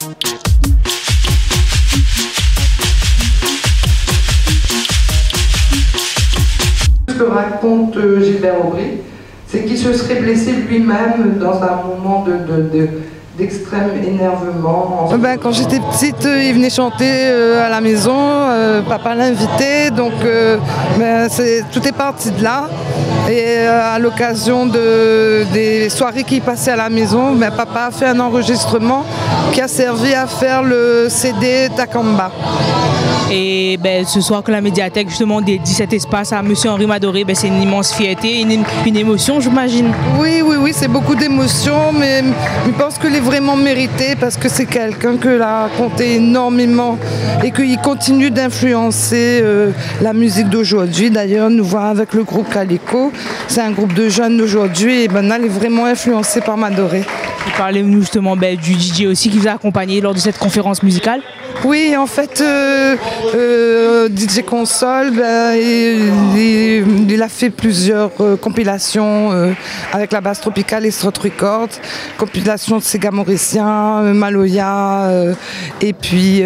Ce que raconte Gilbert Aubry, c'est qu'il se serait blessé lui-même dans un moment d'extrême énervement. Quand j'étais petite, il venait chanter à la maison, papa l'invitait, donc tout est parti de là. Et à l'occasion des soirées qui passaient à la maison, papa a fait un enregistrement qui a servi à faire le CD Takamba. Et ce soir que la médiathèque justement dédie cet espace à M. Henri Madoré, c'est une immense fierté, une émotion, j'imagine. Oui, c'est beaucoup d'émotions, mais je pense que est vraiment mérité parce que c'est quelqu'un que l'a compté énormément et qu'il continue d'influencer la musique d'aujourd'hui. D'ailleurs, nous voyons avec le groupe Calico, c'est un groupe de jeunes d'aujourd'hui et elle est vraiment influencé par Madoré. Parlez-nous justement du DJ aussi qui vous a accompagné lors de cette conférence musicale. Oui, en fait, DJ Console, il a fait plusieurs compilations avec la basse tropicale et Strut Records, compilation de Sega Mauricien, Maloya et puis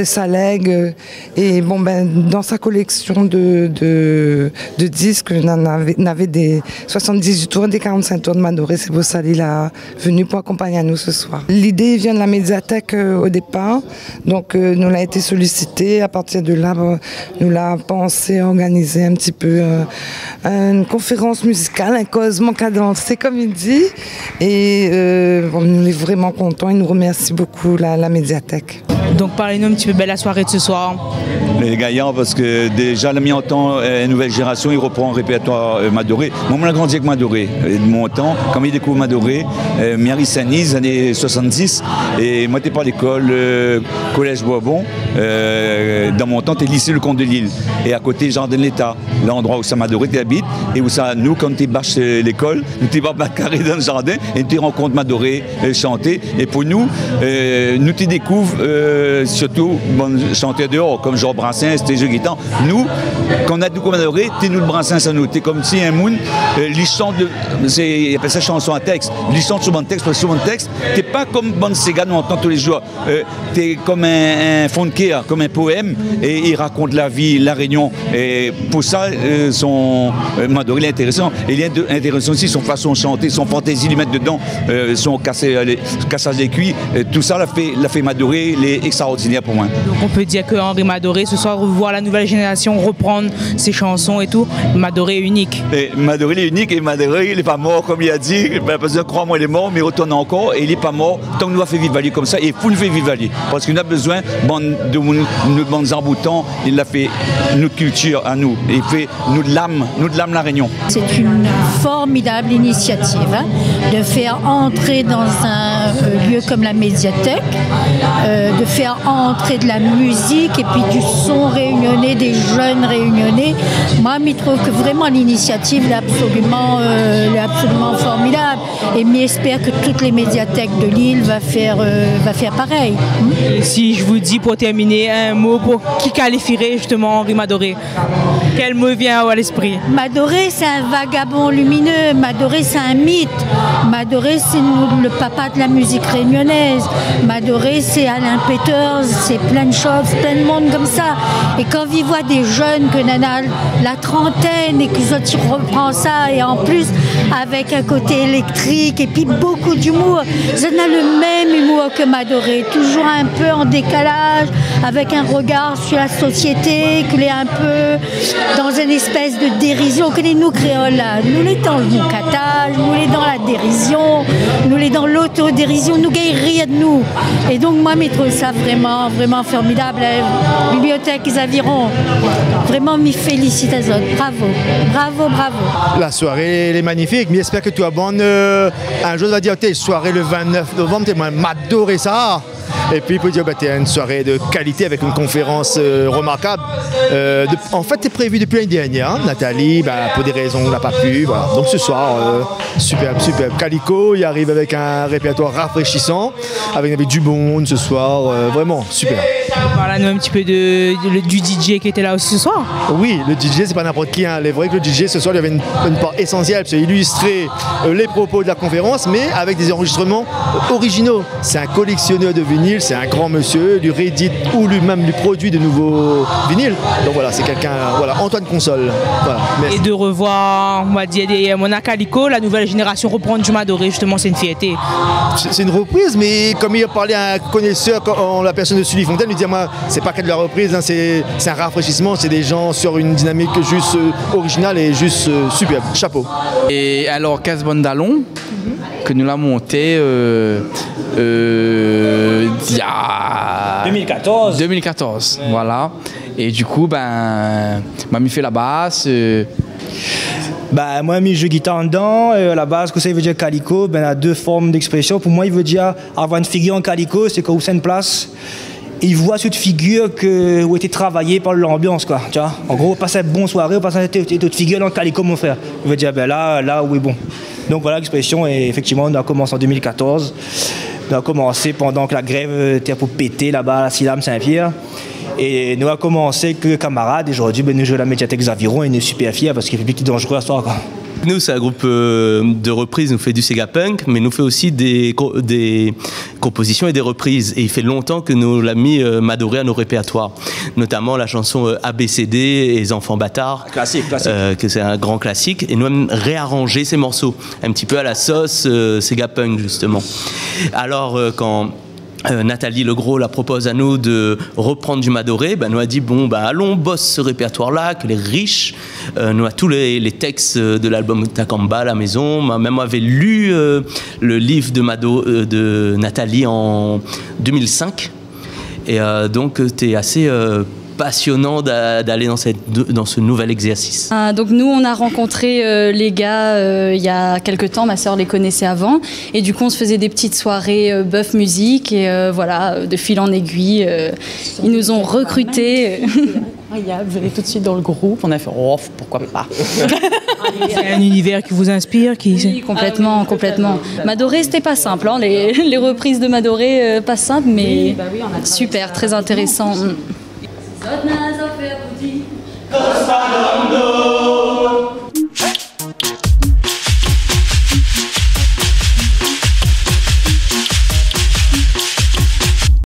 Saleg. Et dans sa collection de disques, on avait des 78 tours, des 45 tours de Madoré. C'est pour ça qu'il est venu pour accompagner nous ce soir. L'idée vient de la médiathèque au départ. Donc nous l'a été sollicité. À partir de là, nous l'a pensé organiser un petit peu une conférence musicale, un cosmo cadencé comme il dit. Et nous est vraiment contents. Il nous remercie beaucoup la médiathèque. Donc parlez-nous un petit peu de la soirée de ce soir. Les gagnants, parce que déjà, le mi temps, nouvelle génération, il reprend un répertoire Madoré. Moi, on a grandi avec Madoré. De mon temps, quand il découvre Madoré, Miari Saint-Nice, années 70, et moi, j'étais pas à l'école, collège Boisbon. Dans mon temps, c'était lycée Le Comte de Lille. Et à côté, Jardin de l'État, l'endroit où ça Madoré habite, et où ça, nous, quand tu bâches l'école, nous t'es pas carré dans le jardin, et tu rencontres Madoré chanter. Et pour nous, nous t'y découvres, surtout, chanter dehors, comme Jean Brassens, c'était jeux guitare. Nous, quand on a découvert Madoré, t'es nous le Brassens à nous. T'es comme si un moon, il chante, il appelle ça chanson à texte, il chante sur mon texte, parce que sur mon texte, t'es pas comme Bon Sega, nous entend tous les jours. T'es comme un funky, comme un poème, et il raconte la vie, la Réunion. Et pour ça, Madoré, il est intéressant. Et il est intéressant aussi son façon de chanter, son fantaisie, lui mettre dedans, son cassage des cuits. Tout ça l'a fait Madoré, il est extraordinaire pour moi. Donc on peut dire que Henri Madoré, ce soir, voir la nouvelle génération reprendre ses chansons et tout, Madoré est unique. Madoré est unique et Madoré, il n'est pas mort, comme il a dit. Parce que crois-moi, il est mort, mais il retourne encore et il n'est pas mort. Tant que nous a fait vivre comme ça, et il faut nous faire vivre. Parce qu'on a besoin de nos bandes arboutants, il a fait notre culture à nous. Il fait nous de l'âme la Réunion. C'est une formidable initiative de faire entrer dans un lieu comme la médiathèque, de faire entrer de la musique et puis du son réunionnais, des jeunes réunionnais. Moi, je trouve que vraiment l'initiative est absolument formidable. Et j'espère que toutes les médiathèques de l'île va faire pareil. Et si je vous dis pour terminer un mot qui qualifierait justement Henri Madoré, quel mot vient à l'esprit? Madoré, c'est un vagabond lumineux. Madoré, c'est un mythe. Madoré, c'est le papa de la musique réunionnaise. Madoré, c'est Alain Peters, c'est plein de choses, plein de monde comme ça. Et quand il voit des jeunes que nana la trentaine et qu'ils reprend ça, et en plus avec un côté électrique et puis beaucoup d'humour, ça a le même humour que Madoré, toujours un peu en décalage, avec un regard sur la société, qu'il est un peu dans une espèce de dérision, que les nous créoles là, nous les dans le boucatage, nous les dans la dérision, nous les dans l'autodérision, nous gagnons rire de nous. Et donc moi je trouve ça vraiment formidable. La bibliothèque Xaviron, vraiment m'y félicite à eux. Bravo. La soirée elle est magnifique, mais j'espère que tu as bon un jour va dire soirée le 29 novembre, tu m'adoré ça. Et puis, il peut dire, tu as une soirée de qualité avec une conférence remarquable. En fait, c'est prévu depuis l'année dernière. Nathalie, pour des raisons, n'a pas pu. Voilà. Donc ce soir, superbe. Calico, il arrive avec un répertoire rafraîchissant, avec du monde ce soir. Vraiment, super. Parle-nous un petit peu du DJ qui était là aussi ce soir. Oui, le DJ, c'est pas n'importe qui. Hein. Il est vrai que le DJ, ce soir, il y avait une part essentielle, c'est illustrer les propos de la conférence, mais avec des enregistrements originaux. C'est un collectionneur de vinyles, c'est un grand monsieur, lui réédite ou lui-même lui produit de nouveaux vinyles. Donc voilà, c'est quelqu'un, voilà, Antoine Console. Voilà, et de revoir, on va dire, Mona Calico, la nouvelle génération reprendre du Madoré, justement, c'est une fierté. C'est une reprise, mais comme il a parlé à un connaisseur, en la personne de Sully Fontaine, lui dit moi, c'est pas que de la reprise, hein, c'est un rafraîchissement, c'est des gens sur une dynamique juste originale et juste superbe. Chapeau. Et alors, Casse Bandalon, que nous l'avons monté il y a 2014, ouais. Voilà. Et du coup, ben, m'a mis fait la basse. Bah, moi, j'ai mis jeu guitare dedans. La base, que ça veut dire calico, ben, il y a deux formes d'expression. Pour moi, il veut dire avoir une figure en calico, c'est quand vous êtes une place. Il voit cette figure qui a été travaillée par l'ambiance, quoi. Tu vois, en gros, on passe une bonne soirée, on passe une autre figure dans le calico, mon frère. Il veut dire, ben là, oui, bon. Donc voilà l'expression. Et effectivement, on a commencé en 2014. On a commencé pendant que la grève était pour péter là-bas à Silam Saint-Pierre. Et nous avons commencé que camarades. Aujourd'hui, ben, nous jouons à la médiathèque Xaviron et nous sommes super fiers parce qu'il fait plus dangereux à ce soir, quoi. Nous, c'est un groupe de reprises, nous fait du Sega Punk, mais nous fait aussi des compositions et des reprises. Et il fait longtemps que nous l'avons mis Madoré à nos répertoires, notamment la chanson ABCD et les enfants bâtards. Classique. Que c'est un grand classique. Et nous avons réarrangé ces morceaux, un petit peu à la sauce Sega Punk, justement. Alors, quand Nathalie Legros la propose à nous de reprendre du Madoré, ben, nous a dit bon, ben, allons, bosse ce répertoire-là, qu'il est riche. Nous a tous les textes de l'album Takamba à la maison. Même avait lu le livre de Nathalie en 2005. Et donc, c'était assez passionnant d'aller dans ce nouvel exercice. Donc nous, on a rencontré les gars il y a quelques temps, ma sœur les connaissait avant, et du coup on se faisait des petites soirées bœuf musique, et voilà, de fil en aiguille, ils nous ont recrutés. Vous allez tout de suite dans le groupe, on a fait oh, pourquoi pas. C'est un univers qui vous inspire Oui, complètement. Madoré, c'était pas simple, hein, les reprises de Madoré, pas simple, mais super, très intéressant.